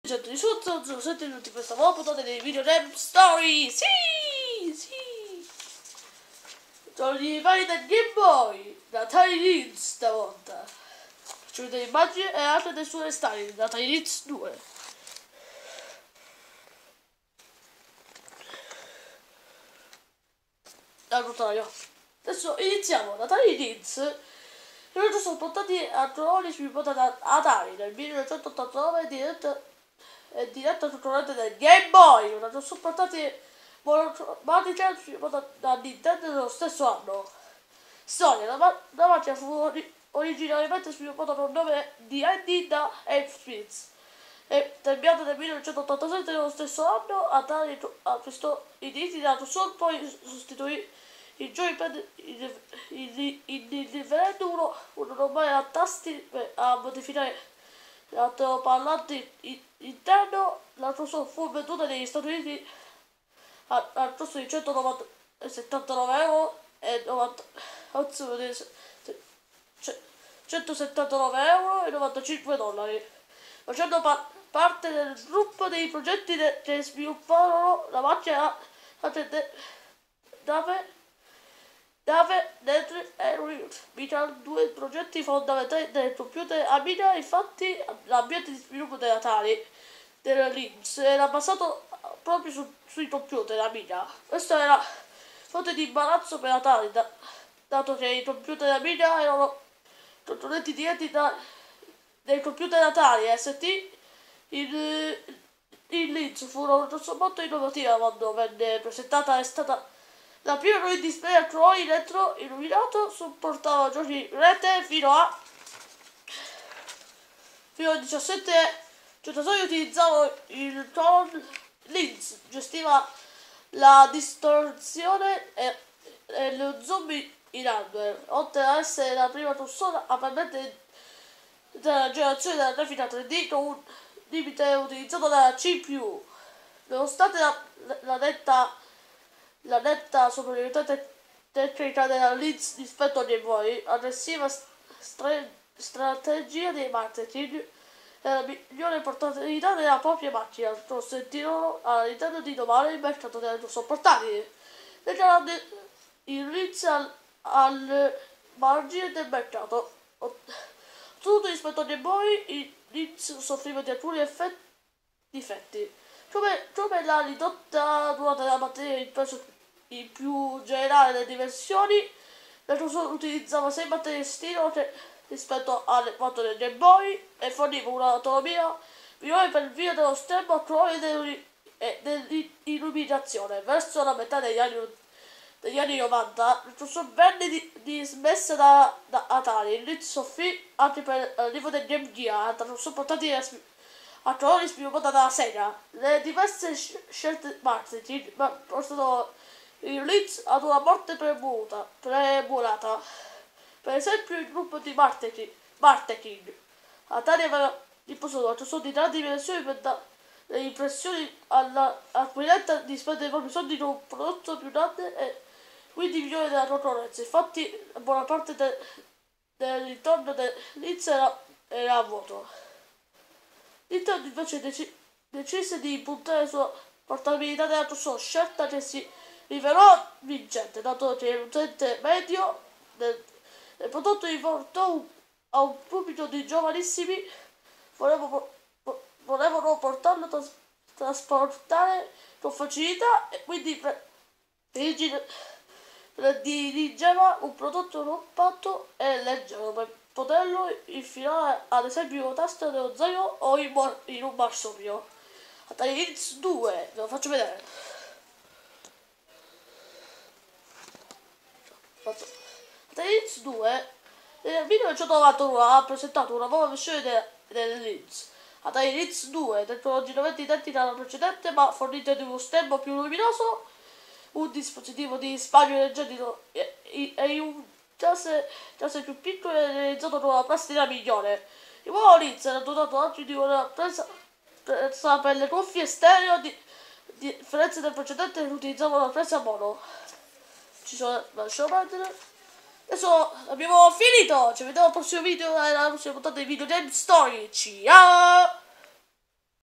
Di sotto, 7 minuti questa nuova puntata dei video game story. Sì. Sono gli vari del Game Boy, da Tiny Linz stavolta. Faccio vedere immagini e altre del suo restyling, da Tiny Linz 2. Al rotaio. Adesso iniziamo da Tiny Linz. I video sono portati a trovi sviluppati da Atari nel 1989 diretta tutorial del Game Boy, sono supportati Monica da Nintendo nello stesso anno. Storia, la macchina fu originariamente sviluppata con il nome di Andy da Ape-Spitz e terminata nel 1987 nello stesso anno. Atari acquistò i diritti da Tucson, poi sostituì i joypad in livello 1 ormai a tasti a modificare l'altoparlante interno. La console fu venduta negli Stati Uniti al costo di 179 euro e 179 euro e 95 dollari, facendo parte del gruppo dei progetti che svilupparono la macchina Dave, Netri e Ryut, due progetti fondamentali del computer Amiga. Infatti l'ambiente di sviluppo dell'Atari della Linz era basato proprio sui computer Amiga. Questo era fonte di imbarazzo per Atari, dato che i computer Amiga erano controllati diretti dai computer Atari ST. Il Linz fu una cosa molto innovativa quando venne presentata. È stata la prima con il display a colori retro illuminato, supportava giochi rete fino a 17 giocatori. Utilizzavano il Tron. Linz gestiva la distorsione e lo zoom in hardware, oltre ad essere la prima console a permettere della generazione della grafica 3D con un limite utilizzato dalla CPU. Nonostante la netta superiorità tecnica della Linz rispetto agli Game, aggressiva strategia di marketing e la migliore portabilità della propria macchina consentirono alla Nintendo di domare il mercato delle console portatili, dichiarando il Linz al margine del mercato. Tutto rispetto agli Game Boy, il Linz soffriva di alcuni difetti, come la ridotta durata della batteria, il peso in più generale delle dimensioni. La console utilizzava 6 batterie stilo rispetto alle 4 del Game Boy e forniva un'autonomia migliore per il via dello schermo a colori dell'illuminazione. Verso la metà degli anni 90 la console venne dismessa da Atari. Il Linz soffrì anche per l'arrivo del Game Gear, supportati a colori sviluppata dalla Sega. Le diverse scelte marketing portano il Linz ad una morte premurata. Per esempio il gruppo di marketing Atari aveva imposto una console di grandi dimensioni per dare le impressioni all'acquirente di spendere i propri soldi con un prodotto più grande e quindi migliore della concorrenza. Infatti buona parte del ritorno del Linz era a vuoto. Nintendo invece decise di puntare sulla portabilità della console, scelta che si rivelò vincente, dato che l'utente medio del prodotto rivolto a un pubblico di giovanissimi volevano portarlo trasportare con facilità e quindi dirigeva un prodotto compatto e leggero per poterlo infilare ad esempio in una tasca dello zaino o in un marsupio. Atari Linz 2, ve lo faccio vedere. Atari Linz 2 nel 1991 ha presentato una nuova versione del Linz. Atari Linz 2, tecnologicamente identica alla precedente ma fornita di uno schermo più luminoso, un dispositivo di risparmio energetico e un case più piccolo e realizzato con una plastica migliore. Il nuovo Linz era dotato anche di una presa per le cuffie stereo, differenza del precedente che utilizzava una presa mono. Adesso abbiamo finito, ci vediamo al prossimo video, alla prossima puntata di Video Game Story. Ciao!